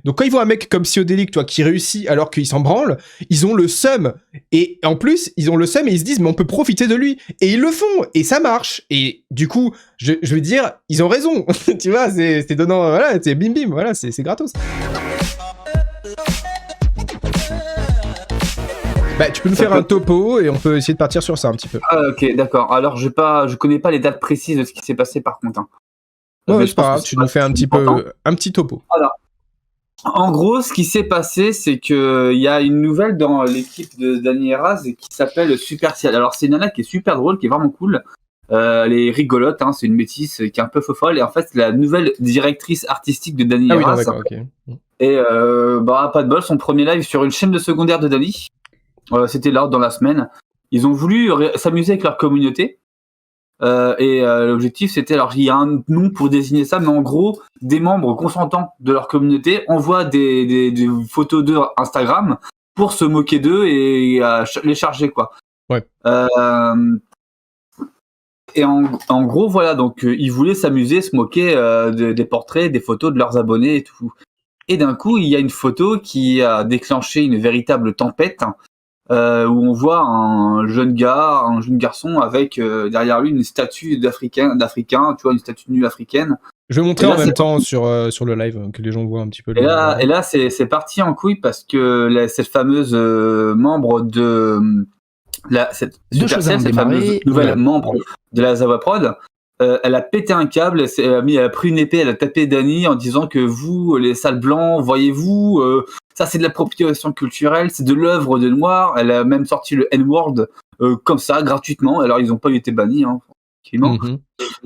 Donc quand ils voient un mec comme Psychodélique, toi, qui réussit alors qu'il s'en branle, ils ont le seum. Et en plus, ils ont le seum et ils se disent, mais on peut profiter de lui. Et ils le font, et ça marche. Et du coup, je veux dire, ils ont raison. Tu vois, c'est donnant, voilà, c'est bim bim, voilà, c'est gratos. Bah, tu peux nous faire un topo et on peut essayer de partir sur ça un petit peu. Ah, ok, d'accord. Alors, je connais pas les dates précises de ce qui s'est passé par contre. Hein. Ouais, c'est pas grave, tu nous fais un petit topo. Alors, en gros, ce qui s'est passé, c'est que il y a une nouvelle dans l'équipe de Dani Eraz qui s'appelle Supercial. Alors, c'est une nana qui est super drôle, qui est vraiment cool. Elle est rigolote, hein, c'est une métisse qui est un peu fofolle. Et en fait, c'est la nouvelle directrice artistique de Dani Eraz. Ah oui, non, d'accord, ok. Et pas de bol, son premier live sur une chaîne de secondaire de Dani. C'était là dans la semaine. Ils ont voulu s'amuser avec leur communauté. L'objectif c'était, alors il y a un nom pour désigner ça, mais en gros des membres consentants de leur communauté envoient des photos d'eux Instagram pour se moquer d'eux et les charger quoi. Ouais. Et en gros voilà, donc ils voulaient s'amuser, se moquer des portraits, des photos de leurs abonnés et tout. Et d'un coup il y a une photo qui a déclenché une véritable tempête. Où on voit un jeune garçon avec derrière lui une statue d'Africain, tu vois, une statue nue africaine. Je vais montrer en même temps sur le live, que les gens voient un petit peu. Et là c'est parti en couille parce que cette fameuse membre de cette fameuse nouvelle membre de la Zawa Prod, elle a pété un câble, elle a pris une épée, elle a tapé Dani en disant que vous, les sales blancs, voyez-vous, ça c'est de l'appropriation culturelle, c'est de l'œuvre de Noir. Elle a même sorti le N-word comme ça, gratuitement. Alors ils n'ont pas été bannis, hein, tranquillement.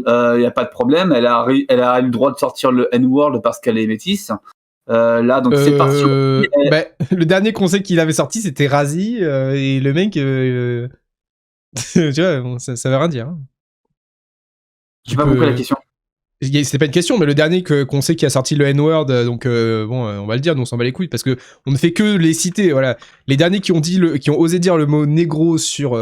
Y a pas de problème. Elle a eu le droit de sortir le N-word parce qu'elle est métisse. Là, donc c'est parti. Le dernier conseil qu'il avait sorti, c'était Razi, et le mec, tu vois, bon, ça veut rien dire. Hein. J'ai pas compris la question. C'était pas une question, mais le dernier qu'on sait qui a sorti le N-word, donc on va le dire, nous on s'en bat les couilles parce que on ne fait que les citer. Voilà, les derniers qui ont osé dire le mot négro sur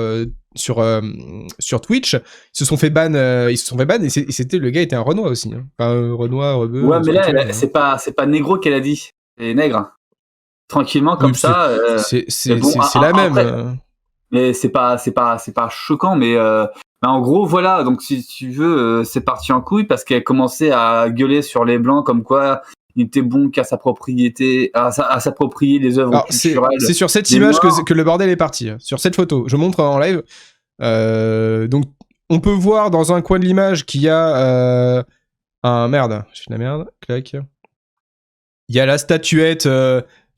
Twitch, ils se sont fait ban, et c'était le gars était un Renoir aussi. Hein. Enfin, Renoir, rebeu. Ouais, mais là, c'est pas négro qu'elle a dit, c'est nègre. Tranquillement comme ça. C'est la même. Mais c'est pas choquant, mais en gros voilà, donc si tu veux c'est parti en couille parce qu'elle commençait à gueuler sur les blancs comme quoi il était bon qu'à s'approprier les œuvres culturelles. C'est sur cette image que le bordel est parti, sur cette photo. Je montre en live. Donc on peut voir dans un coin de l'image qu'il y a merde, je fais de la merde, clac. Il y a la statuette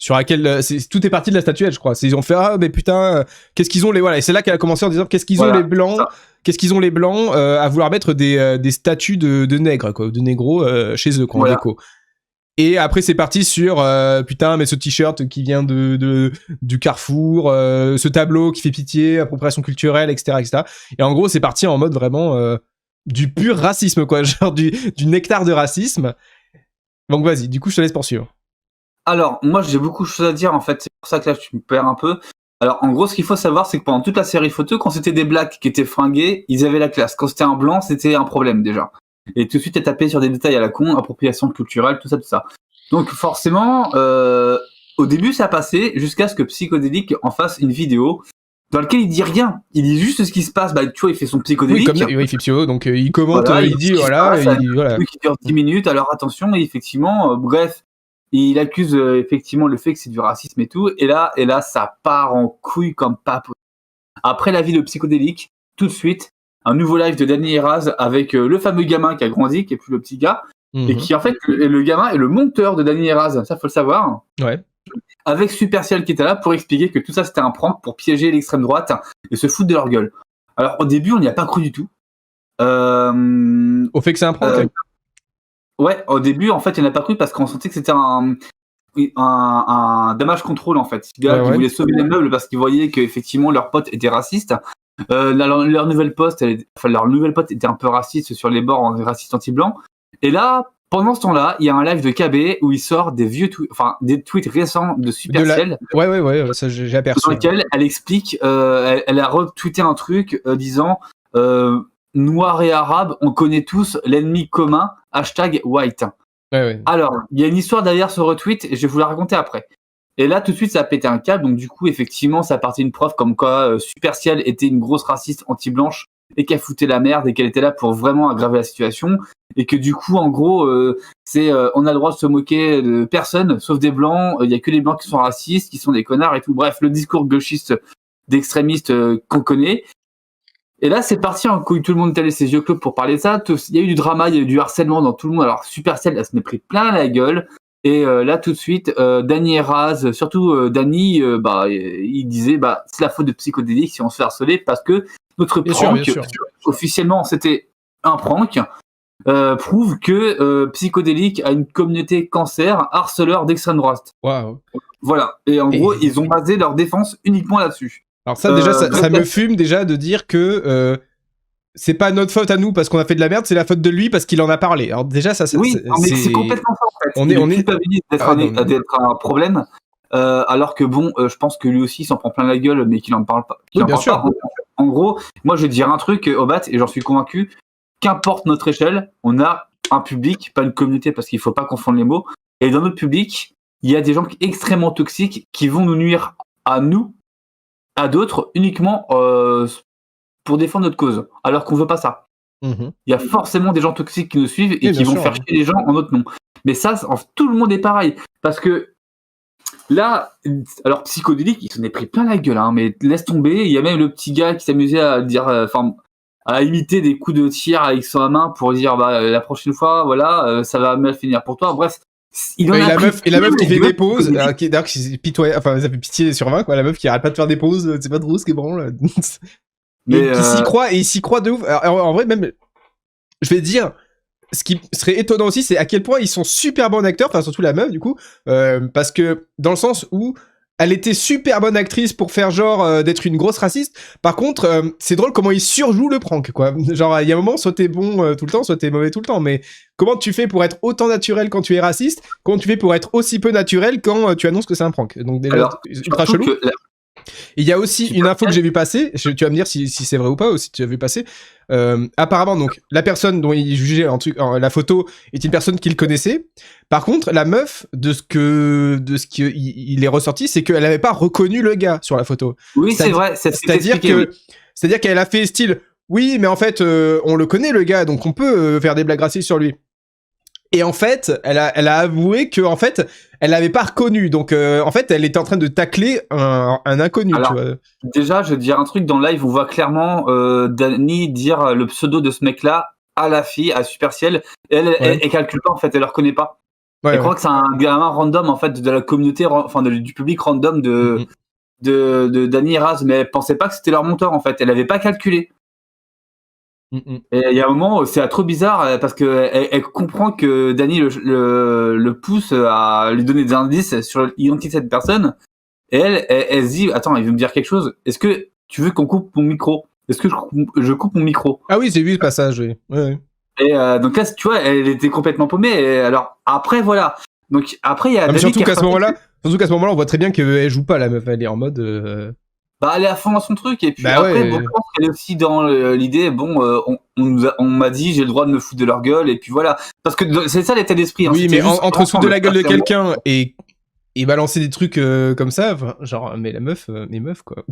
sur laquelle tout est parti de la statuette, je crois. Ils ont fait mais putain, qu'est-ce qu'ils ont les voilà, et c'est là qu'elle a commencé en disant qu'est-ce qu'ils ont les blancs, à vouloir mettre des statues de nègres quoi, de négros chez eux quoi, en déco. Et après c'est parti sur putain mais ce t-shirt qui vient du Carrefour, ce tableau qui fait pitié, appropriation culturelle, etc. Et en gros c'est parti en mode vraiment du pur racisme quoi, genre du nectar de racisme. Donc vas-y, du coup je te laisse poursuivre. Alors, moi, j'ai beaucoup de choses à dire, en fait. C'est pour ça que là, tu me perds un peu. Alors, en gros, ce qu'il faut savoir, c'est que pendant toute la série photo, quand c'était des blacks qui étaient fringués, ils avaient la classe. Quand c'était un blanc, c'était un problème, déjà. Et tout de suite, t'es tapé sur des détails à la con, appropriation culturelle, tout ça. Donc, forcément, au début, ça passait jusqu'à ce que Psychodélique en fasse une vidéo dans laquelle il dit rien. Il dit juste ce qui se passe. Bah, tu vois, il fait son psychodélique. Oui, il fait psycho, donc il commente, voilà, il dit, voilà. Un truc qui dure 10 minutes, alors attention, et effectivement, bref. Il accuse effectivement le fait que c'est du racisme et tout, et là ça part en couille comme pas possible. Après la vie de Psychodélique, tout de suite, un nouveau live de Dani Eraz avec le fameux gamin qui a grandi, qui est plus le petit gars, et qui en fait, le gamin est le monteur de Dani Eraz, ça faut le savoir. Ouais. Avec Supercial qui était là pour expliquer que tout ça c'était un prank pour piéger l'extrême droite et se foutre de leur gueule. Alors au début on n'y a pas cru du tout. Au fait que c'est un prank. Ouais, au début, en fait, il n'y en a pas cru parce qu'on sentait que c'était un damage control, en fait. Les gars qui voulaient sauver les meubles parce qu'ils voyaient qu'effectivement, leur pote était raciste. Leur nouvelle pote était un peu raciste sur les bords, raciste anti-blanc. Et là, pendant ce temps-là, il y a un live de KB où il sort des des tweets récents de Supercial. Ouais, ça j'ai aperçu. Dans lequel elle explique, elle a retweeté un truc disant Noirs et Arabes, on connaît tous l'ennemi commun, #white. Ouais. Alors, il y a une histoire derrière ce retweet et je vais vous la raconter après. Et là, tout de suite, ça a pété un câble. Donc, du coup, effectivement, ça partait une preuve comme quoi Superciel était une grosse raciste anti-blanche et qu'elle foutait la merde et qu'elle était là pour vraiment aggraver la situation. Et que du coup, en gros, on a le droit de se moquer de personne, sauf des blancs. Il y a que les blancs qui sont racistes, qui sont des connards et tout. Bref, le discours gauchiste d'extrémistes qu'on connaît. Et là, c'est parti en couille. Tout le monde est allé ses yeux clos pour parler de ça. Il y a eu du drama, il y a eu du harcèlement dans tout le monde. Alors, Supercell, elle se m'est pris plein la gueule. Et là, tout de suite, Dany et Raz, surtout Dany, il disait, c'est la faute de Psychodélique si on se fait harceler parce que notre prank, officiellement, c'était un prank, prouve que Psychodélique a une communauté cancer, harceleur d'extrême droite. Waouh. Voilà. Et en gros, ils ont basé leur défense uniquement là-dessus. Alors ça, déjà, ça me fume déjà de dire que c'est pas notre faute à nous parce qu'on a fait de la merde, c'est la faute de lui parce qu'il en a parlé. Alors déjà, ça, oui, mais c'est complètement ça en fait. On est culpabilise d'être un problème, alors que bon, je pense que lui aussi il s'en prend plein la gueule, mais qu'il en parle pas. Oui, bien sûr. Pas. En gros, moi je vais te dire un truc, Obat, et j'en suis convaincu. Qu'importe notre échelle, on a un public, pas une communauté, parce qu'il faut pas confondre les mots. Et dans notre public, il y a des gens extrêmement toxiques qui vont nous nuire à nous, à d'autres, uniquement pour défendre notre cause, alors qu'on veut pas ça. Il y a forcément des gens toxiques qui nous suivent et qui vont faire chier les gens en notre nom. Mais ça, tout le monde est pareil. Parce que là, alors Psychodélique, il s'en est pris plein la gueule, hein, mais laisse tomber. Il y a même le petit gars qui s'amusait à dire, à imiter des coups de tir avec sa main pour dire, la prochaine fois, voilà, ça va mal finir pour toi. Bref. La meuf qui fait des pauses, d'ailleurs qui pitoyable, enfin ça fait pitié sur 20 quoi, la meuf qui arrête pas de faire des pauses, c'est pas trop ce qui est branle. Mais qui s'y croit, et il s'y croit de ouf. Alors, en vrai, même, je vais dire, ce qui serait étonnant aussi, c'est à quel point ils sont super bons acteurs, enfin surtout la meuf du coup, parce que dans le sens où elle était super bonne actrice pour faire genre d'être une grosse raciste. Par contre, c'est drôle comment ils surjouent le prank, quoi. Genre, il y a un moment, soit t'es bon tout le temps, soit t'es mauvais tout le temps. Mais comment tu fais pour être autant naturel quand tu es raciste? Comment tu fais pour être aussi peu naturel quand tu annonces que c'est un prank? Donc déjà, alors, ultra chelou. Il y a aussi une info que j'ai vu passer, tu vas me dire si c'est vrai ou pas, ou si tu as vu passer. Apparemment, donc, la personne dont il jugeait la photo est une personne qu'il connaissait. Par contre, la meuf, de ce qu'il est ressorti, c'est qu'elle n'avait pas reconnu le gars sur la photo. Oui, c'est vrai. C'est-à-dire qu'elle a fait style, oui, mais en fait, on le connaît le gars, donc on peut faire des blagues racistes sur lui. Et en fait, elle a avoué que en fait, elle l'avait pas reconnu. Donc en fait, elle était en train de tacler un inconnu. Alors, tu vois. Déjà, je vais te dire un truc dans le live, on voit clairement Dany dire le pseudo de ce mec-là à la fille, à Superciel. Et elle calcule pas en fait, elle le reconnaît pas. Elle croit que c'est un gamin random en fait de la communauté, enfin du public random de Dany et Raz, mais elle pensait pas que c'était leur monteur en fait. Elle avait pas calculé. Et il y a un moment, c'est trop bizarre parce que elle comprend que Dany le pousse à lui donner des indices sur l'identité de cette personne. Et elle se dit, attends, il veut me dire quelque chose. Est-ce que tu veux qu'on coupe mon micro? Est-ce que je coupe mon micro? Ah oui, j'ai vu ce passage, oui. Ouais. Et donc là, tu vois, elle était complètement paumée. Et alors après, voilà. Donc après, il y a. Surtout qu'à ce moment-là, on voit très bien qu'elle joue pas la meuf. Elle est en mode. Elle est à fond dans son truc. Et puis après, je pense qu'elle est aussi dans l'idée, on m'a dit, j'ai le droit de me foutre de leur gueule. Et puis voilà. Parce que c'est ça l'état d'esprit. Hein, oui, mais entre se foutre de la gueule de quelqu'un et balancer des trucs comme ça, genre, mais la meuf, quoi.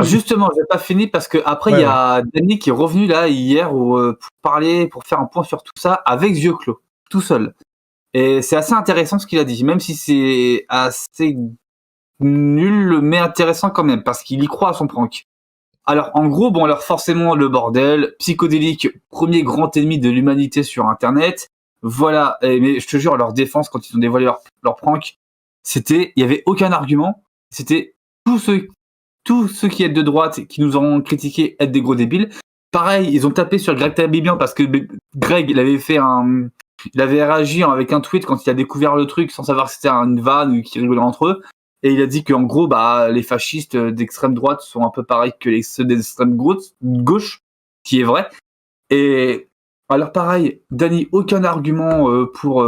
Justement, j'ai pas fini parce que après il y a Dany qui est revenu là hier pour faire un point sur tout ça avec yeux clos, tout seul. Et c'est assez intéressant ce qu'il a dit, même si c'est assez nul, mais intéressant quand même parce qu'il y croit à son prank. Alors en gros, alors forcément le bordel, Psychodélique, premier grand ennemi de l'humanité sur Internet. Voilà, mais je te jure, leur défense quand ils ont dévoilé leur prank, il y avait aucun argument. C'était tous ceux qui étaient de droite qui nous ont critiqué être des gros débiles. Pareil, ils ont tapé sur Greg Tabibian parce que Greg, il avait réagi avec un tweet quand il a découvert le truc sans savoir que c'était une vanne ou qu'ils rigolaient entre eux. Et il a dit qu'en gros, les fascistes d'extrême droite sont un peu pareils que ceux d'extrême gauche, qui est vrai. Et alors pareil, Dany, aucun argument pour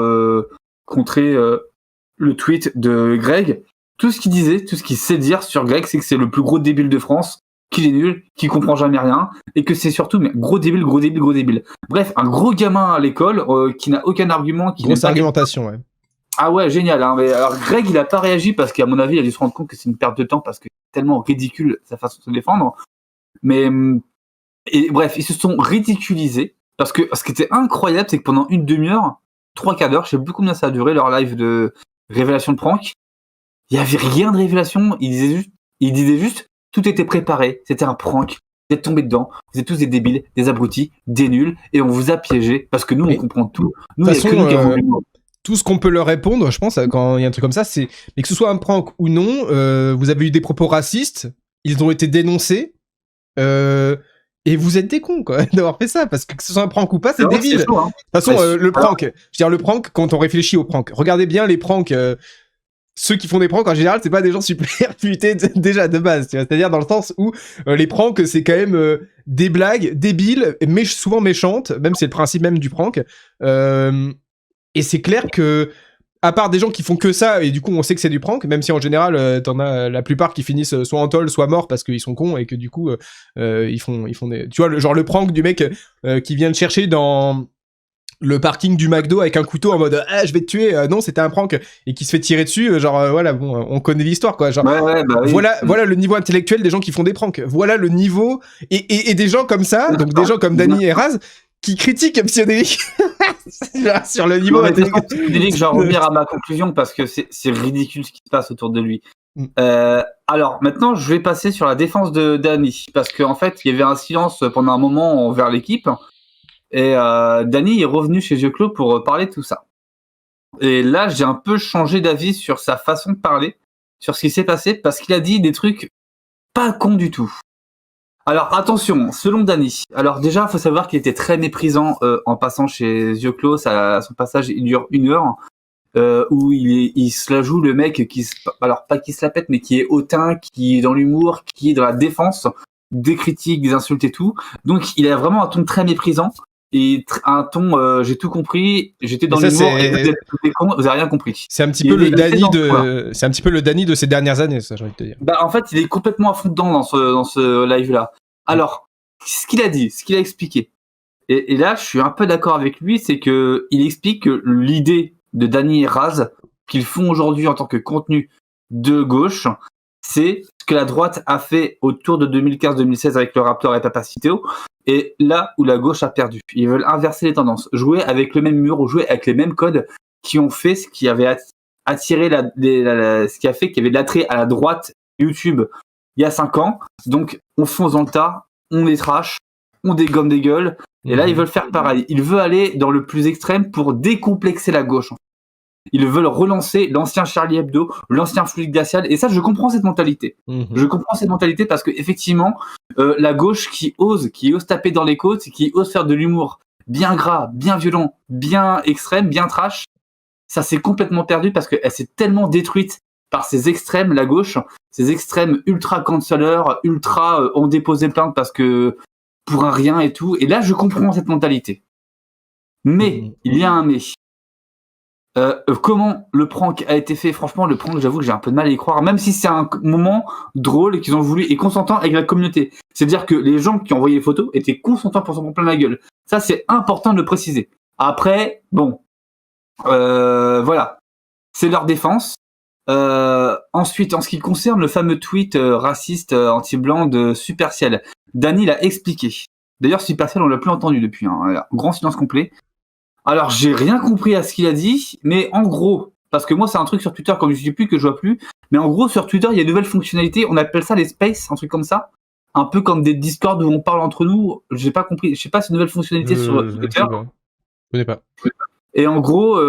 contrer le tweet de Greg. Tout ce qu'il disait, tout ce qu'il sait dire sur Greg, c'est que c'est le plus gros débile de France qu'il est nul, qu'il comprend jamais rien, et que c'est surtout mais gros débile, gros débile, gros débile. Bref, un gros gamin à l'école qui n'a aucun argument. Grosse argumentation, ouais. Ah ouais, génial. Hein. Mais alors Greg, il a pas réagi parce qu'à mon avis, il a dû se rendre compte que c'est une perte de temps parce que c'est tellement ridicule sa façon de se défendre. Mais bref, ils se sont ridiculisés parce que ce qui était incroyable, c'est que pendant une demi-heure, 3/4 d'heure, je sais plus combien ça a duré leur live de révélation de prank. Il y avait rien de révélation. Ils disaient juste, tout était préparé. C'était un prank. Vous êtes tombés dedans. Vous êtes tous des débiles, des abrutis, des nuls, et on vous a piégés parce que nous, on comprend tout. Nous, il y a que nous qui avons tout ce qu'on peut leur répondre, je pense, quand il y a un truc comme ça, c'est mais que ce soit un prank ou non, vous avez eu des propos racistes, ils ont été dénoncés, et vous êtes des cons, quoi, d'avoir fait ça, parce que ce soit un prank ou pas, c'est débile. Chaud, hein. De toute façon, le prank, je veux dire, le prank, quand on réfléchit au prank, regardez bien les pranks, ceux qui font des pranks, en général, c'est pas des gens super futés déjà de base, tu vois, c'est-à-dire dans le sens où les pranks, c'est quand même des blagues débiles, mais souvent méchantes, même c'est le principe même du prank, et c'est clair que, à part des gens qui font que ça, et du coup on sait que c'est du prank, même si en général t'en as la plupart qui finissent soit en tôle, soit morts parce qu'ils sont cons et que du coup ils font des... Tu vois, genre le prank du mec qui vient te chercher dans le parking du McDo avec un couteau en mode je vais te tuer, non c'était un prank, et qui se fait tirer dessus, genre voilà, bon, on connaît l'histoire quoi, genre ouais, bah oui. voilà le niveau intellectuel des gens qui font des pranks, voilà le niveau, et des gens comme ça, donc des gens comme Dany et Raz qui critiquent Psychodélique sur le niveau intellectuel. Psychodélique, je vais revenir à ma conclusion parce que c'est ridicule ce qui se passe autour de lui. Alors maintenant, je vais passer sur la défense de Dany parce qu'en fait, il y avait un silence pendant un moment envers l'équipe et Dany est revenu chez Yeux Clos pour parler de tout ça. Et là, j'ai un peu changé d'avis sur sa façon de parler, sur ce qui s'est passé parce qu'il a dit des trucs pas cons du tout. Alors attention, selon Dany, alors déjà il faut savoir qu'il était très méprisant en passant chez Yeux Clos, son passage il dure 1 heure, où il se la joue le mec alors pas qui se la pète mais qui est hautain, qui est dans l'humour, qui est dans la défense, des critiques, des insultes et tout, donc il a vraiment un ton très méprisant, et un ton j'ai tout compris, j'étais dans l'humour et vous êtes des cons, vous avez rien compris. C'est un petit peu le Dany de c'est un petit peu le Dany de ces dernières années, ça j'ai envie de te dire. Bah en fait, il est complètement à fond dedans dans ce live là. Alors, ce qu'il a dit, ce qu'il a expliqué. Et là, je suis un peu d'accord avec lui, c'est que il explique que l'idée de Dany et Raz qu'ils font aujourd'hui en tant que contenu de gauche, c'est ce que la droite a fait autour de 2015-2016 avec le Raptor et Papacito, et là où la gauche a perdu. Ils veulent inverser les tendances, jouer avec le même mur, ou jouer avec les mêmes codes qui ont fait ce qui avait attiré ce qui a fait qu'il y avait de l'attrait à la droite YouTube il y a 5 ans. Donc on fonce dans le tas, on les trash, on dégomme des gueules, et là ils veulent faire pareil. Ils veulent aller dans le plus extrême pour décomplexer la gauche. Ils veulent relancer l'ancien Charlie Hebdo, l'ancien Fluide Glacial, et ça je comprends cette mentalité. Je comprends cette mentalité parce que effectivement la gauche qui ose taper dans les côtes, qui ose faire de l'humour bien gras, bien violent, bien extrême, bien trash, ça s'est complètement perdu parce qu'elle s'est tellement détruite par ces extrêmes, la gauche, ces extrêmes ultra cancelers, ultra ont déposé plainte parce que pour un rien et tout. Et là, je comprends cette mentalité. Mais, il y a un mais. Comment le prank a été fait? Franchement, le prank, j'avoue que j'ai un peu de mal à y croire, même si c'est un moment drôle et qu'ils ont voulu et consentant avec la communauté. C'est-à-dire que les gens qui ont envoyé les photos étaient consentants pour s'en prendre plein la gueule. Ça, c'est important de le préciser. Après, bon, voilà. C'est leur défense. Ensuite, en ce qui concerne le fameux tweet raciste anti-blanc de Superciel, Dany l'a expliqué. D'ailleurs, Superciel, on l'a plus entendu depuis. Grand silence complet. Alors, j'ai rien compris à ce qu'il a dit, mais en gros, parce que moi, c'est un truc sur Twitter, comme je dis plus, que je vois plus, mais en gros, sur Twitter, il y a une nouvelle fonctionnalité, on appelle ça les spaces, un truc comme ça, un peu comme des Discord où on parle entre nous. J'ai pas compris, je sais pas, c'est une nouvelle fonctionnalité sur Twitter. Je connais pas. Et en gros,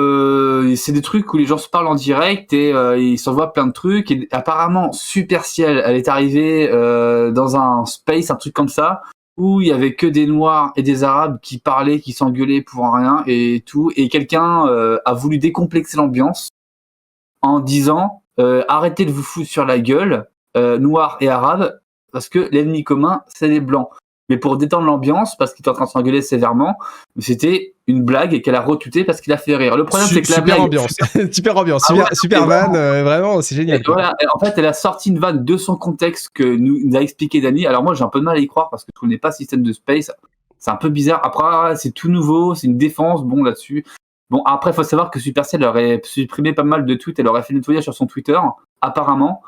c'est des trucs où les gens se parlent en direct et ils s'envoient plein de trucs. Et apparemment, Superciel, elle est arrivée dans un space, un truc comme ça, où il y avait que des Noirs et des Arabes qui parlaient, qui s'engueulaient pour rien et tout. Et quelqu'un a voulu décomplexer l'ambiance en disant arrêtez de vous foutre sur la gueule, Noirs et Arabes, parce que l'ennemi commun, c'est les Blancs. mais pour détendre l'ambiance, parce qu'il était en train de s'engueuler sévèrement, c'était une blague et qu'elle a retweeté parce qu'il a fait rire. Le problème, c'est que la blague... ambiance. Super ambiance, super vanne, vraiment, c'est génial. Voilà, en fait, elle a sorti une vanne de son contexte que nous a expliqué Dany. Alors moi, j'ai un peu de mal à y croire parce que je connais pas System de Space. C'est un peu bizarre. Après, c'est tout nouveau, c'est une défense, bon, là-dessus. Bon, après, il faut savoir que Supercell aurait supprimé pas mal de tweets, elle aurait fait nettoyer sur son Twitter, apparemment.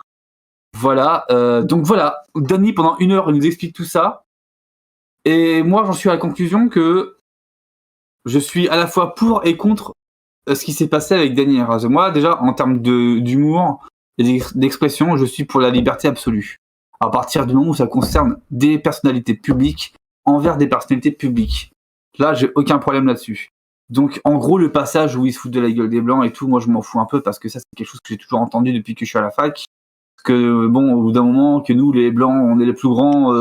Voilà, donc voilà, Dany, pendant 1 heure, il nous explique tout ça. Et moi, j'en suis à la conclusion que je suis à la fois pour et contre ce qui s'est passé avec Dany et Raz. Moi, déjà, en termes d'humour et d'expression, je suis pour la liberté absolue. À partir du moment où ça concerne des personnalités publiques envers des personnalités publiques. Là, j'ai aucun problème là-dessus. Donc, en gros, le passage où ils se foutent de la gueule des Blancs et tout, moi, je m'en fous un peu parce que ça, c'est quelque chose que j'ai toujours entendu depuis que je suis à la fac. Que, bon, au bout d'un moment, que nous, les Blancs, on est les plus grands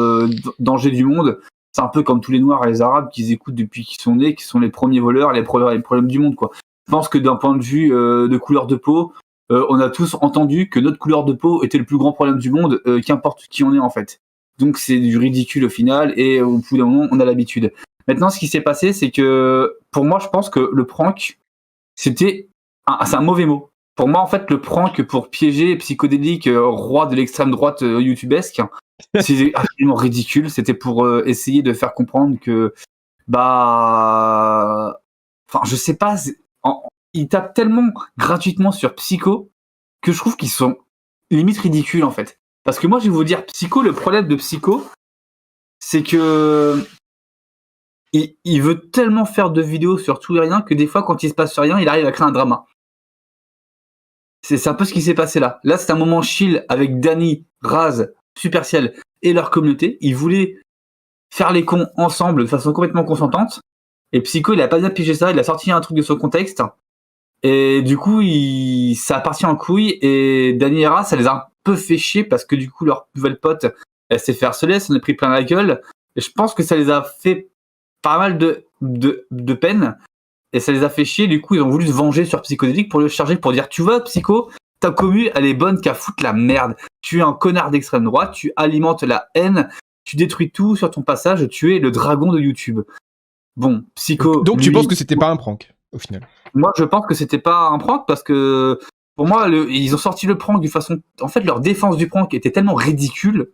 dangers du monde. C'est un peu comme tous les Noirs et les Arabes qu'ils écoutent depuis qu'ils sont nés, qui sont les premiers voleurs, les problèmes du monde, quoi. Je pense que d'un point de vue de couleur de peau, on a tous entendu que notre couleur de peau était le plus grand problème du monde, qu'importe qui on est, en fait. Donc, c'est du ridicule au final, et au bout d'un moment, on a l'habitude. Maintenant, ce qui s'est passé, c'est que, pour moi, je pense que le prank, c'est un mauvais mot. Pour moi, en fait, le prank pour piéger Psychodélique, roi de l'extrême droite youtubesque, c'est absolument ridicule. C'était pour essayer de faire comprendre que, enfin, je sais pas, ils tapent tellement gratuitement sur Psycho que je trouve qu'ils sont limite ridicules, en fait. Parce que moi, je vais vous dire, Psycho, le problème de Psycho, c'est que il veut tellement faire de vidéos sur tout et rien que des fois, quand il se passe rien, il arrive à créer un drama. C'est un peu ce qui s'est passé là. Là, c'est un moment chill avec Dany, Raz, Supercell et leur communauté. Ils voulaient faire les cons ensemble de façon complètement consentante. Et Psycho, il a pas bien pigé ça. Il a sorti un truc de son contexte. Et du coup, ça a parti en couille. Et Dany et Raz, ça les a un peu fait chier parce que du coup, leur nouvelle pote, elle s'est fait harceler. Elle s'en est pris plein la gueule. Et je pense que ça les a fait pas mal de peine. Et ça les a fait chier, du coup ils ont voulu se venger sur Psychodélique pour le charger, pour dire tu vois Psycho, ta commu elle est bonne qu'à foutre la merde. Tu es un connard d'extrême droite, tu alimentes la haine, tu détruis tout sur ton passage, tu es le dragon de YouTube. Bon, Psycho... Donc tu penses que c'était pas un prank, au final? Moi je pense que c'était pas un prank parce que pour moi ils ont sorti le prank d'une façon... En fait leur défense du prank était tellement ridicule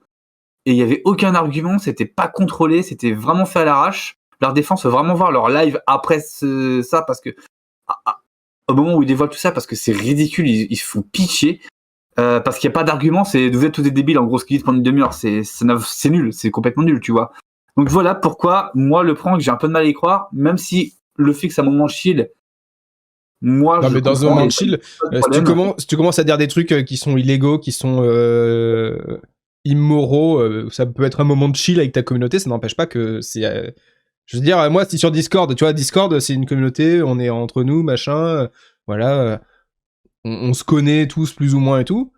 et il y avait aucun argument, c'était pas contrôlé, c'était vraiment fait à l'arrache. Leur défense, faut vraiment voir leur live après ça, parce que au moment où ils dévoilent tout ça, parce que c'est ridicule, ils se font pitcher, parce qu'il n'y a pas d'argument, vous êtes tous des débiles, en gros, ce qu'ils disent pendant une demi-heure, c'est nul, c'est complètement nul, tu vois. Donc voilà pourquoi, moi, le prank, j'ai un peu de mal à y croire, même si le fait que c'est un moment chill, moi, non, mais dans un moment chill, si tu commences à dire des trucs qui sont illégaux, qui sont immoraux, ça peut être un moment de chill avec ta communauté, ça n'empêche pas que c'est... je veux dire, moi, c'est sur Discord. Tu vois, Discord, c'est une communauté, on est entre nous, machin. Voilà, on se connaît tous plus ou moins et tout.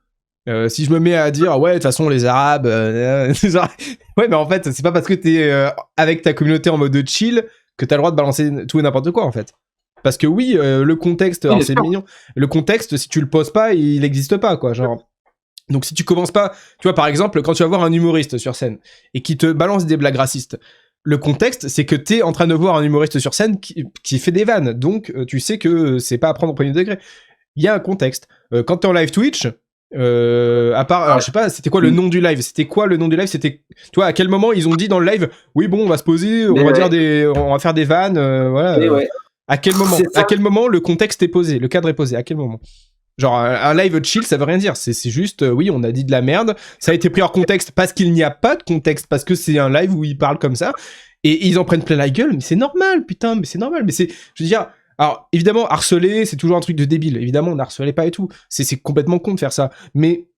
Si je me mets à dire, ouais, de toute façon, les Arabes... ouais, mais en fait, c'est pas parce que t'es avec ta communauté en mode de chill que t'as le droit de balancer tout et n'importe quoi, en fait. Parce que oui, le contexte, alors c'est mignon. Le contexte, si tu le poses pas, il n'existe pas, quoi. Genre... Donc si tu commences pas... Tu vois, par exemple, quand tu vas voir un humoriste sur scène et qui te balance des blagues racistes, le contexte, c'est que t'es en train de voir un humoriste sur scène qui fait des vannes. Donc, tu sais que c'est pas à prendre au premier degré. Il y a un contexte. Quand t'es en live Twitch, à part... Alors, je sais pas, c'était quoi le nom du live? C'était quoi le nom du live? C'était... Tu vois, à quel moment ils ont dit dans le live, oui, bon, on va se poser, on va faire des vannes, voilà. À quel moment le contexte est posé? Le cadre est posé? À quel moment? Genre, un live chill, ça veut rien dire. C'est juste, oui, on a dit de la merde. Ça a été pris hors contexte parce qu'il n'y a pas de contexte, parce que c'est un live où ils parlent comme ça. Et ils en prennent plein la gueule. Mais c'est normal, putain, mais c'est normal. Mais c'est, je veux dire, alors, évidemment, harceler, c'est toujours un truc de débile. Évidemment, on n'harcelait pas et tout. C'est complètement con de faire ça. Mais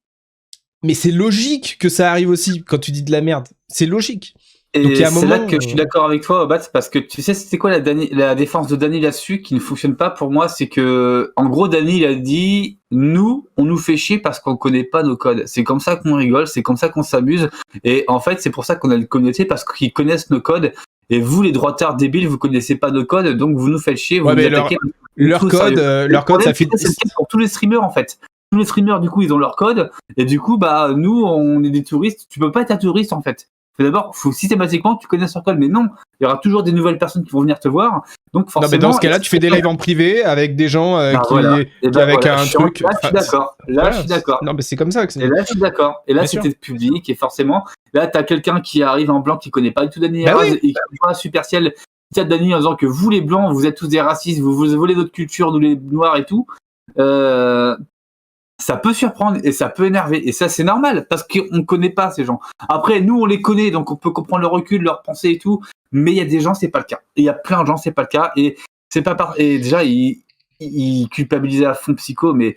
c'est logique que ça arrive aussi quand tu dis de la merde. C'est logique. Et c'est là que je suis d'accord avec toi, Obat, parce que tu sais, c'était quoi la défense de Dany là-dessus qui ne fonctionne pas pour moi, c'est que, en gros, Dany, il a dit, nous, on nous fait chier parce qu'on connaît pas nos codes. C'est comme ça qu'on rigole, c'est comme ça qu'on s'amuse. Et en fait, c'est pour ça qu'on a une communauté, parce qu'ils connaissent nos codes. Et vous, les droitards débiles, vous connaissez pas nos codes, donc vous nous faites chier, vous nous attaquez. Leur code, ça fait... C'est le cas pour tous les streamers, en fait. Tous les streamers, du coup, ils ont leur code. Et du coup, bah, nous, on est des touristes. Tu peux pas être un touriste, en fait. D'abord, faut systématiquement que tu connaisses leur code, mais non, il y aura toujours des nouvelles personnes qui vont venir te voir. Donc forcément. Non, mais dans ce cas-là, tu fais des lives en privé avec des gens avec un truc. Là, je suis d'accord. Je suis d'accord. Non, mais c'est comme ça que c'est. Et là, je suis d'accord. Et là, c'était public, et forcément, là, t'as quelqu'un qui arrive en blanc qui connaît pas du tout Dany Heraz et qui voit Superciel qui a Dany en disant que vous, les blancs, vous êtes tous des racistes, vous volez notre culture, nous les noirs et tout. Ça peut surprendre et ça peut énerver. Et ça, c'est normal, parce qu'on ne connaît pas ces gens. Après, nous, on les connaît, donc on peut comprendre leur recul, leurs pensées et tout. Mais il y a des gens, c'est pas le cas. Et il y a plein de gens, c'est pas le cas. Et c'est pas et déjà, ils culpabilisaient à fond Psycho, mais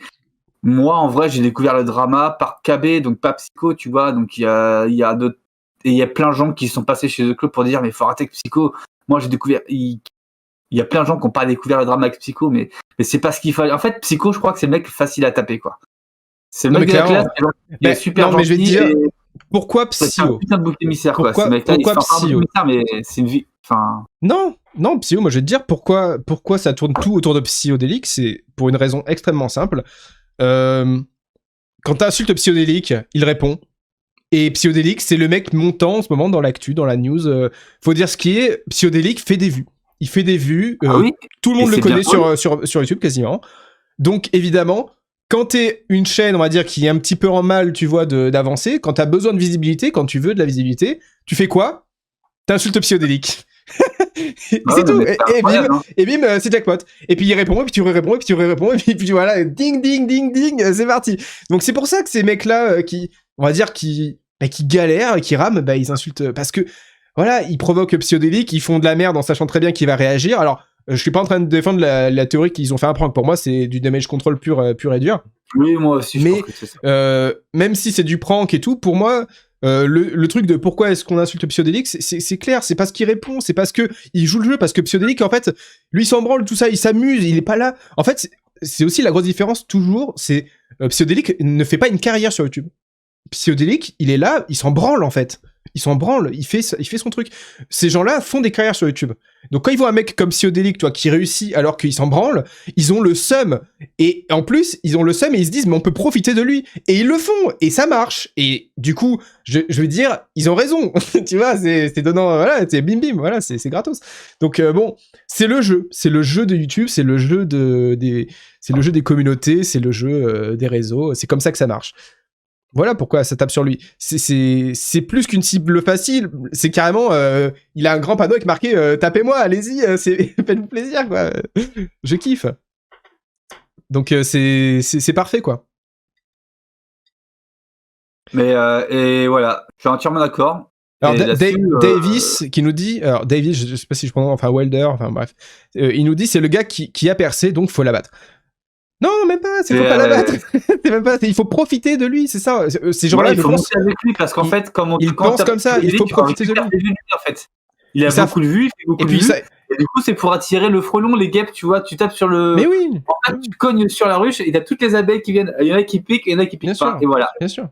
moi, en vrai, j'ai découvert le drama par KB, donc pas Psycho, tu vois. Donc il y a d'autres. Et il y a plein de gens qui sont passés chez The Club pour dire, mais faut arrêter avec Psycho. Moi, j'ai découvert. Il y a plein de gens qui n'ont pas découvert le drama avec Psycho, mais c'est pas ce qu'il fallait. En fait, Psycho, je crois que c'est le mec facile à taper, quoi. C'est le mec de la classe, il est super gentil. Mais je vais te dire, pourquoi Psycho ? C'est un putain de bouc émissaire, quoi. Pourquoi Psycho ? Mais c'est une vie. Enfin... Non, Psycho, moi je vais te dire pourquoi ça tourne tout autour de Psychodélique, c'est pour une raison extrêmement simple. Quand t'insultes Psychodélique, il répond. Et Psychodélique, c'est le mec montant en ce moment dans l'actu, dans la news. Faut dire ce qui est, Psychodélique fait des vues. Il fait des vues, tout le monde le connaît sur YouTube quasiment. Donc évidemment, quand t'es une chaîne, on va dire, qui est un petit peu en mal, tu vois, d'avancer, quand t'as besoin de visibilité, quand tu veux de la visibilité, tu fais quoi ? T'insultes Psychodélique. C'est tout. Et bim, c'est jackpot. Et puis il répond, et puis tu réponds, et puis voilà, ding, ding, ding, ding, c'est parti. Donc c'est pour ça que ces mecs-là, on va dire, qui galèrent, qui rament, ils insultent, parce que, voilà, ils provoquent Psychodélique, ils font de la merde en sachant très bien qu'il va réagir. Alors, je suis pas en train de défendre la théorie qu'ils ont fait un prank. Pour moi, c'est du damage control pur et dur. Oui, moi aussi, je pense que c'est ça. Même si c'est du prank et tout, pour moi, le truc de pourquoi est-ce qu'on insulte Psychodélique, c'est clair, c'est parce qu'il répond, c'est parce que il joue le jeu, parce que Psychodélique, en fait, lui, il s'en branle, tout ça, il s'amuse, il est pas là. En fait, c'est aussi la grosse différence, toujours, c'est Psychodélique ne fait pas une carrière sur YouTube. Psychodélique, il est là, il s'en branle, en fait. Il s'en branle, il fait son truc. Ces gens-là font des carrières sur YouTube. Donc quand ils voient un mec comme Psychodélique, toi, qui réussit alors qu'il s'en branle, ils ont le seum. Et en plus, ils ont le seum et ils se disent, mais on peut profiter de lui. Et ils le font, et ça marche. Et du coup, je veux dire, ils ont raison. Tu vois, c'est donnant, voilà, c'est bim bim, voilà, c'est gratos. Donc bon, c'est le jeu de YouTube, c'est le jeu des communautés, c'est le jeu des réseaux. C'est comme ça que ça marche. Voilà pourquoi ça tape sur lui. C'est plus qu'une cible facile. C'est carrément, il a un grand panneau avec marqué tapez-moi, allez-y, faites-vous plaisir, quoi. Je kiffe. Donc c'est parfait, quoi. Mais et voilà, je suis entièrement d'accord. Alors Davis qui nous dit, alors Davis, je sais pas si je prononce, enfin Wilder, enfin bref, il nous dit c'est le gars qui a percé, donc faut l'abattre. Non, même pas, faut pas l'abattre. C'est même pas, il faut profiter de lui, c'est ça. Ces gens-là, il faut monter avec lui parce qu'en fait, comme il pense comme ça, il faut profiter de lui. En fait, il a beaucoup de vues, il fait beaucoup de vues. Et du coup, c'est pour attirer le frelon, les guêpes, tu vois, tu tapes sur le. Mais oui. En fait, tu cognes sur la ruche et t'as toutes les abeilles qui viennent. Il y en a qui piquent, il y en a qui piquent pas. Et voilà. Bien sûr.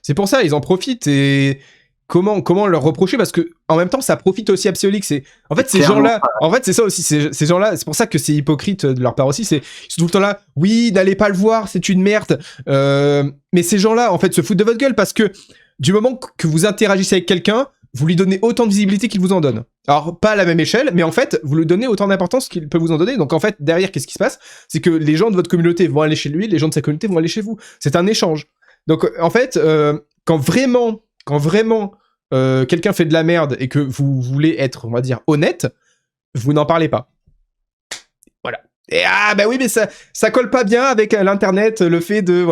C'est pour ça, ils en profitent et. Comment leur reprocher, parce que en même temps ça profite aussi à Psychodélique. C'est en fait ces gens-là, en fait c'est ça aussi, ces gens-là, c'est pour ça que c'est hypocrite de leur part aussi, ils sont tout le temps là, oui, n'allez pas le voir, c'est une merde, mais ces gens-là en fait se foutent de votre gueule, parce que du moment que vous interagissez avec quelqu'un, vous lui donnez autant de visibilité qu'il vous en donne. Alors pas à la même échelle, mais en fait vous lui donnez autant d'importance qu'il peut vous en donner. Donc en fait derrière, qu'est-ce qui se passe? C'est que les gens de votre communauté vont aller chez lui, les gens de sa communauté vont aller chez vous. C'est un échange. Donc en fait quand vraiment quelqu'un fait de la merde et que vous voulez être, on va dire, honnête, vous n'en parlez pas. Voilà. Et bah oui, mais ça colle pas bien avec l'internet, le fait de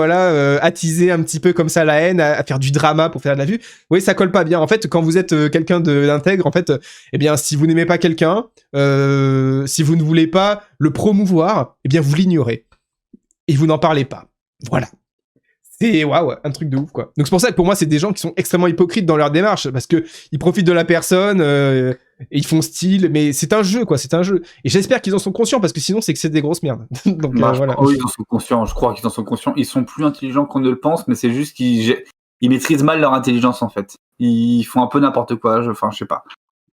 attiser un petit peu comme ça la haine, à faire du drama pour faire de la vue. Oui, ça colle pas bien. En fait, quand vous êtes quelqu'un d'intègre, en fait, eh bien, si vous n'aimez pas quelqu'un, si vous ne voulez pas le promouvoir, eh bien, vous l'ignorez et vous n'en parlez pas. Voilà. C'est waouh, un truc de ouf, quoi. Donc c'est pour ça que pour moi c'est des gens qui sont extrêmement hypocrites dans leur démarche, parce que ils profitent de la personne et ils font style, mais c'est un jeu, quoi, c'est un jeu. Et j'espère qu'ils en sont conscients, parce que sinon c'est que c'est des grosses merdes. Donc voilà. Oui, ils en sont conscients. Je crois qu'ils en sont conscients. Ils sont plus intelligents qu'on ne le pense, mais c'est juste qu'ils maîtrisent mal leur intelligence en fait. Ils font un peu n'importe quoi. Je sais pas.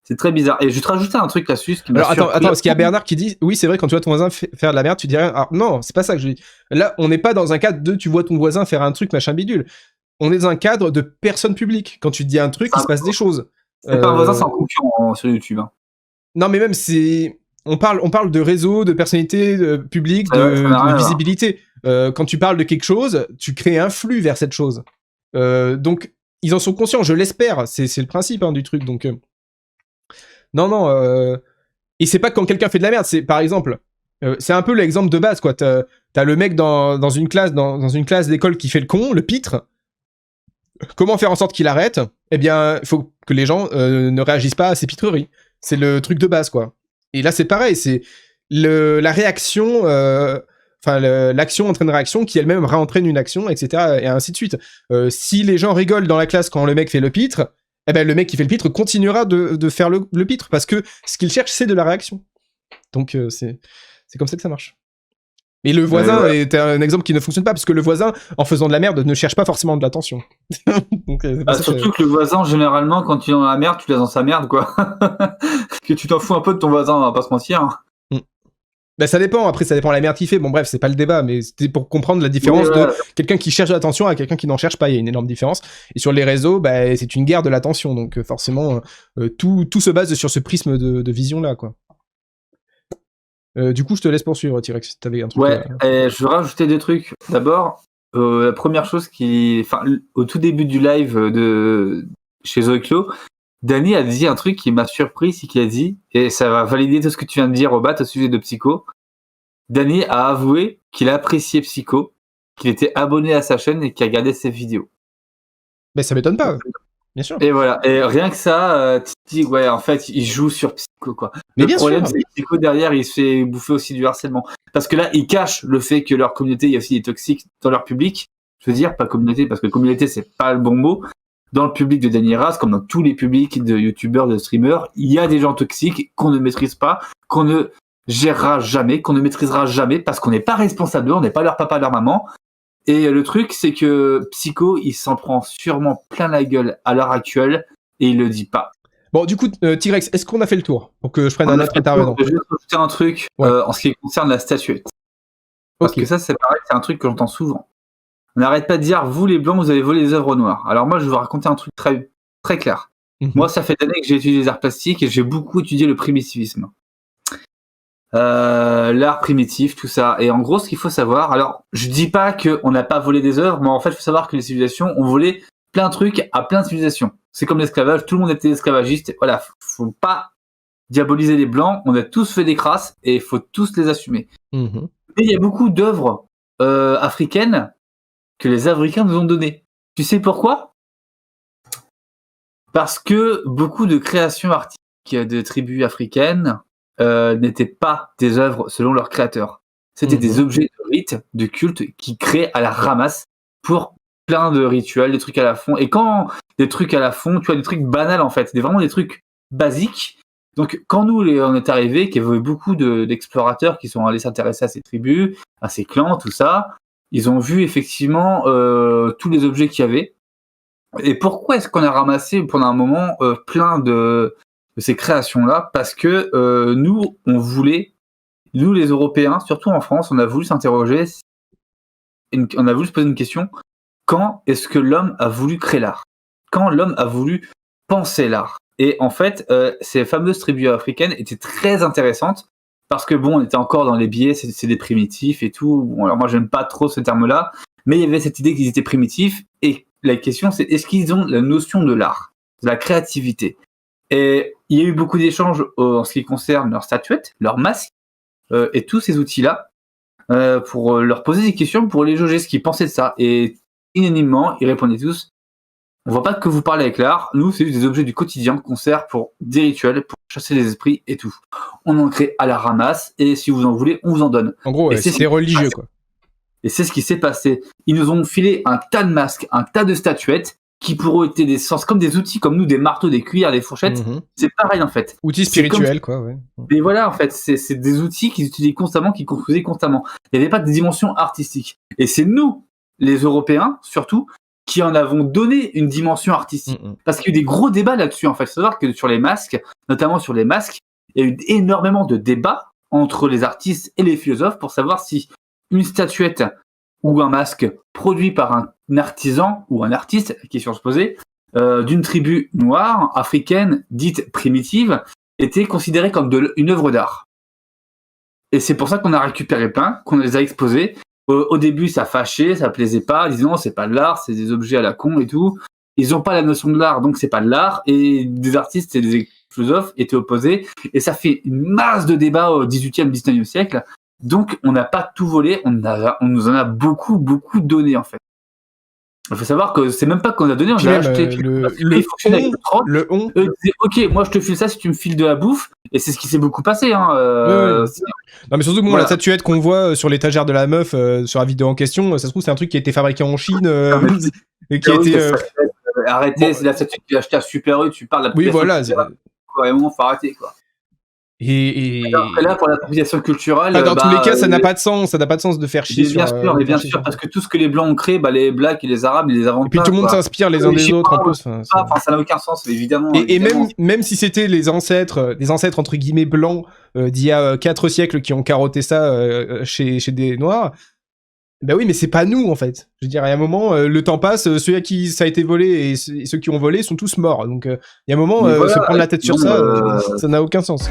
C'est très bizarre. Et je vais te rajouter un truc là-dessus. Alors attends, parce qu'il y a Bernard qui dit, oui, c'est vrai, quand tu vois ton voisin faire de la merde, tu dis rien. Alors non, c'est pas ça que je dis. Là, on n'est pas dans un cadre de tu vois ton voisin faire un truc, machin bidule. On est dans un cadre de personne publique. Quand tu dis un truc, il se passe des choses. C'est pas un voisin, c'est un concurrent sur YouTube. Hein. Non, mais même on parle de réseau, de personnalité publique, de visibilité. Quand tu parles de quelque chose, tu crées un flux vers cette chose. Donc, ils en sont conscients, je l'espère. C'est le principe du truc. Donc, non. Et c'est pas quand quelqu'un fait de la merde. C'est par exemple, c'est un peu l'exemple de base, quoi. T'as le mec dans une classe d'école qui fait le con, le pitre. Comment faire en sorte qu'il arrête ? Eh bien, il faut que les gens ne réagissent pas à ses pitreries. C'est le truc de base, quoi. Et là, c'est pareil. C'est la réaction. L'action entraîne réaction qui elle-même réentraîne une action, etc. Et ainsi de suite. Si les gens rigolent dans la classe quand le mec fait le pitre, eh ben, le mec qui fait le pitre continuera de faire le pitre parce que ce qu'il cherche, c'est de la réaction. Donc, c'est comme ça que ça marche. Et le voisin est un exemple qui ne fonctionne pas, parce que le voisin, en faisant de la merde, ne cherche pas forcément de l'attention. Donc, surtout que le voisin, généralement, quand tu es dans la merde, tu l'as dans sa merde, quoi. Que tu t'en fous un peu de ton voisin, on va pas se mentir. Ça dépend, après ça dépend de la merde qu'il fait. Bon bref, c'est pas le débat, mais c'était pour comprendre la différence de quelqu'un qui cherche de l'attention à quelqu'un qui n'en cherche pas. Il y a une énorme différence. Et sur les réseaux, c'est une guerre de l'attention, donc forcément, tout se base sur ce prisme de vision-là, quoi. Du coup, je te laisse poursuivre, T-Rex, si t'avais un truc. Et je veux rajouter deux trucs. D'abord, la première chose au tout début du live de chez Zoiclo, Danny a dit un truc qui m'a surpris, c'est qu'il a dit, et ça va valider tout ce que tu viens de dire, Obat, au sujet de Psycho. Danny a avoué qu'il appréciait Psycho, qu'il était abonné à sa chaîne et qu'il regardait ses vidéos. Mais ça m'étonne pas. Bien sûr. Et voilà. Et rien que ça, tu te dis, en fait, il joue sur Psycho, quoi. Mais le problème, c'est que Psycho, derrière, il se fait bouffer aussi du harcèlement. Parce que là, ils cachent le fait que leur communauté, il y a aussi des toxiques dans leur public. Je veux dire, pas communauté, parce que communauté, c'est pas le bon mot. Dans le public de Danny Raz, comme dans tous les publics de youtubeurs, de streamers, il y a des gens toxiques qu'on ne maîtrise pas, qu'on ne gérera jamais, qu'on ne maîtrisera jamais, parce qu'on n'est pas responsable d'eux, on n'est pas leur papa, leur maman. Et le truc, c'est que Psycho, il s'en prend sûrement plein la gueule à l'heure actuelle, et il le dit pas. Bon, du coup, T-Rex, est-ce qu'on a fait le tour pour que je prenne un autre intervenant ? Je vais rajouter un truc en ce qui concerne la statuette. Parce que ça, c'est pareil, c'est un truc que j'entends souvent. On n'arrête pas de dire, vous les blancs, vous avez volé les œuvres noires. Alors moi, je vais vous raconter un truc très, très clair. Moi, ça fait des années que j'ai étudié les arts plastiques et j'ai beaucoup étudié le primitivisme. L'art primitif, tout ça. Et en gros, ce qu'il faut savoir, alors, je dis pas qu'on n'a pas volé des œuvres, mais en fait, il faut savoir que les civilisations ont volé plein de trucs à plein de civilisations. C'est comme l'esclavage, tout le monde était esclavagiste. Voilà, faut pas diaboliser les blancs, on a tous fait des crasses et il faut tous les assumer. Mais il y a beaucoup d'œuvres africaines que les Africains nous ont donné. Tu sais pourquoi ? Parce que beaucoup de créations artistiques de tribus africaines n'étaient pas des œuvres selon leurs créateurs. C'était des objets de rite, de culte, qui créaient à la ramasse pour plein de rituels, des trucs à la fond. Et quand des trucs à la fond, tu vois, des trucs banals en fait, vraiment des trucs basiques. Donc quand nous on est arrivés, qu'il y avait beaucoup d'explorateurs qui sont allés s'intéresser à ces tribus, à ces clans, tout ça, ils ont vu effectivement tous les objets qu'il y avait. Et pourquoi est-ce qu'on a ramassé pendant un moment plein de ces créations-là ? Parce que nous, on voulait, nous les Européens, surtout en France, on a voulu s'interroger, on a voulu se poser une question, quand est-ce que l'homme a voulu créer l'art ? Quand l'homme a voulu penser l'art ? Et en fait, ces fameuses tribus africaines étaient très intéressantes, parce que bon, on était encore dans les biais, c'est des primitifs et tout. Bon, alors moi, j'aime pas trop ce terme-là, mais il y avait cette idée qu'ils étaient primitifs. Et la question, c'est est-ce qu'ils ont la notion de l'art, de la créativité ? Et il y a eu beaucoup d'échanges en ce qui concerne leurs statuettes, leurs masques et tous ces outils-là pour leur poser des questions, pour les jauger ce qu'ils pensaient de ça. Et unanimement, ils répondaient tous on voit pas que vous parlez avec l'art, nous c'est juste des objets du quotidien qu'on sert pour des rituels, pour chasser les esprits et tout. On en crée à la ramasse et si vous en voulez, on vous en donne. En gros, c'est religieux quoi. Et c'est ce qui s'est passé. Ils nous ont filé un tas de masques, un tas de statuettes qui pour eux étaient des sens comme des outils comme nous, des marteaux, des cuillères, des fourchettes. C'est pareil en fait. Outils spirituels quoi, ouais. Et voilà en fait, c'est des outils qu'ils utilisaient constamment, qu'ils construisaient constamment. Il n'y avait pas de dimension artistique. Et c'est nous, les Européens surtout, qui en avons donné une dimension artistique. Parce qu'il y a eu des gros débats là-dessus, en fait. Il faut savoir que sur les masques, notamment sur les masques, il y a eu énormément de débats entre les artistes et les philosophes pour savoir si une statuette ou un masque produit par un artisan ou un artiste, la question se posait, d'une tribu noire, africaine, dite primitive, était considérée comme une œuvre d'art. Et c'est pour ça qu'on a récupéré plein, qu'on les a exposés. Au début, ça fâchait, ça plaisait pas. Ils disaient non, c'est pas de l'art, c'est des objets à la con et tout. Ils ont pas la notion de l'art, donc c'est pas de l'art. Et des artistes et des philosophes étaient opposés. Et ça fait une masse de débats au XVIIIe, XIXe siècle. Donc, on n'a pas tout volé, on nous en a beaucoup, beaucoup donné, en fait. Il faut savoir que c'est même pas qu'on a donné, on a acheté. Le on. Disait, ok, moi je te file ça si tu me files de la bouffe, et c'est ce qui s'est beaucoup passé. Hein, Non, mais surtout que la statuette qu'on voit sur l'étagère de la meuf sur la vidéo en question, ça se trouve c'est un truc qui a été fabriqué en Chine et qui a été. Arrêtez, c'est la statuette que tu as achetée à Super U, tu parles de la. Oui, voilà. Vraiment, faut arrêter quoi. Et là, pour l'appropriation culturelle, dans tous les cas, ça n'a pas de sens. Ça n'a pas de sens de faire chier. Bien sûr, parce que tout ce que les blancs ont créé, les blacks et les arabes, ils les inventent. Et puis tout le monde s'inspire les uns des autres en plus. Ça n'a aucun sens, évidemment. Et même si c'était des ancêtres entre guillemets blancs d'il y a 4 siècles qui ont carotté ça chez des noirs. Ben oui, mais c'est pas nous en fait. Je veux dire, il y a un moment, le temps passe, ceux à qui ça a été volé et ceux qui ont volé sont tous morts. Donc il y a un moment, se prendre la tête sur ça n'a aucun sens.